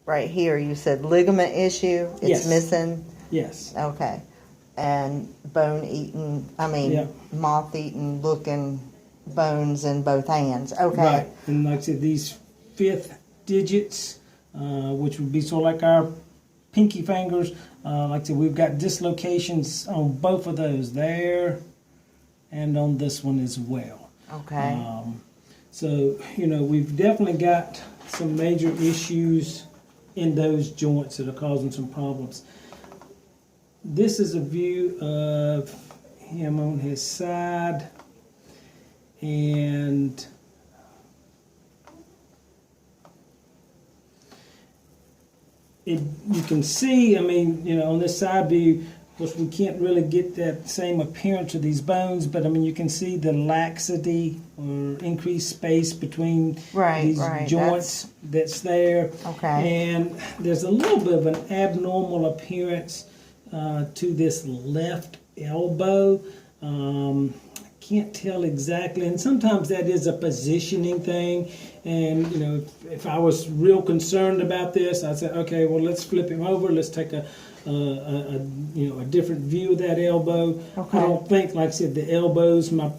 right here, you said ligament issue. It's Yes. missing. Yes. Okay. And Yeah. moth-eaten looking bones in both hands. Okay. Right. And like I said, these fifth digits, which would be sort of like our pinky fingers, like I said, we've got dislocations on both of those there and on this one as well. Okay. So, we've definitely got some major issues in those joints that are causing some problems. This is a view of him on his side, and you can see, on this side view, of course, we can't really get that same appearance of these bones, but you can see the laxity or increased space between these joints that's there. Okay. And there's a little bit of an abnormal appearance to this left elbow. Can't tell exactly, and sometimes that is a positioning thing. And if I was real concerned about this, I'd say, okay, well, let's flip him over. Let's take a different view of that elbow. Okay. I don't think, like I said, the elbow's my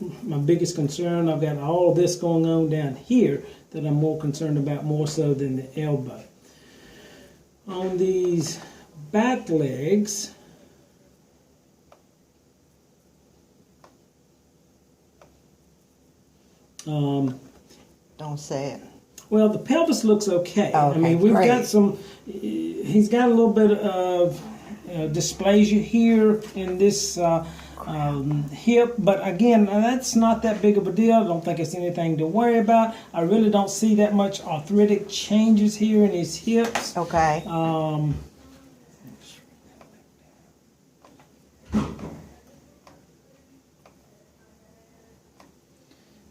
biggest concern. I've got all of this going on down here that I'm more concerned about, more so than the elbow. On these back legs, don't say it. well, the pelvis looks okay. Oh, okay, we've great. got he's got a little bit of dysplasia here in this hip, but again, that's not that big of a deal. I don't think it's anything to worry about. I really don't see that much arthritic changes here in his hips. Okay.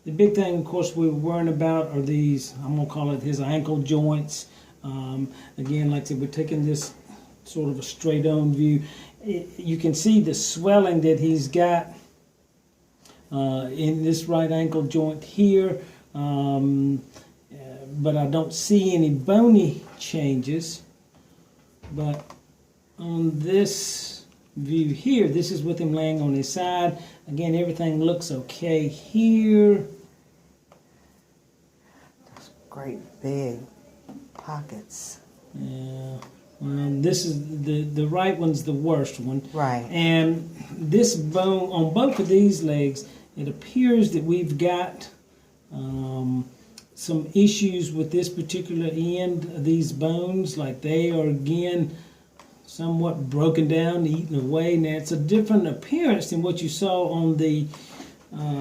The big thing, of course, we're worrying about are these, I'm going to call it his ankle joints. Again, like I said, we're taking this sort of a straight-on view. You can see the swelling that he's got in this right ankle joint here, but I don't see any bony changes. But on this view here, this is with him laying on his side. Again, everything looks okay here. Those great big pockets. Yeah. This is the right one's the worst one. Right. And this bone on both of these legs, it appears that we've got some issues with this particular end of these bones. Like they are again somewhat broken down, eaten away. Now it's a different appearance than what you saw on the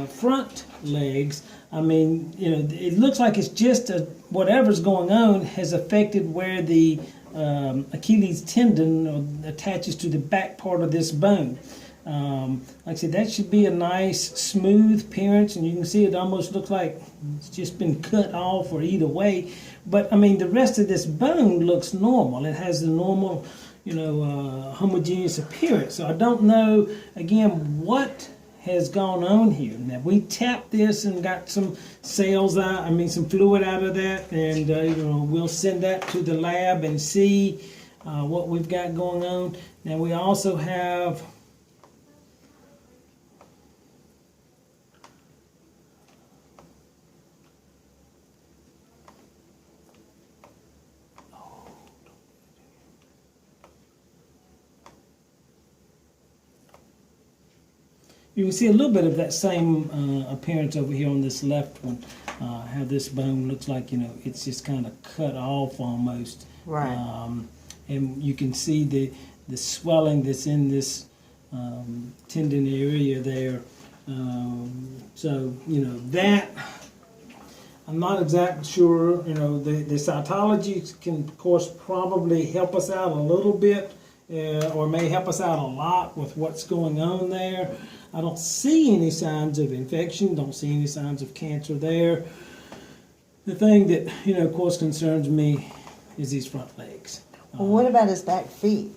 front legs. It looks like it's just whatever's going on has affected where the Achilles tendon attaches to the back part of this bone. Like I said, that should be a nice smooth appearance, and you can see it almost looks like it's just been cut off or eat away. But the rest of this bone looks normal. It has the normal homogeneous appearance. So I don't know, again, what has gone on here. Now, we tapped this and got some cells out, some fluid out of that, and we'll send that to the lab and see what we've got going on. Now, we also have you can see a little bit of that same appearance over here on this left one. How this bone looks like, it's just kind of cut off almost. Right. And you can see the swelling that's in this tendon area there. So, that, I'm not exactly sure. The cytology can, of course, probably help us out a little bit. Or may help us out a lot with what's going on there. I don't see any signs of infection, don't see any signs of cancer there. The thing that, of course, concerns me is these front legs. Well, what about his back feet?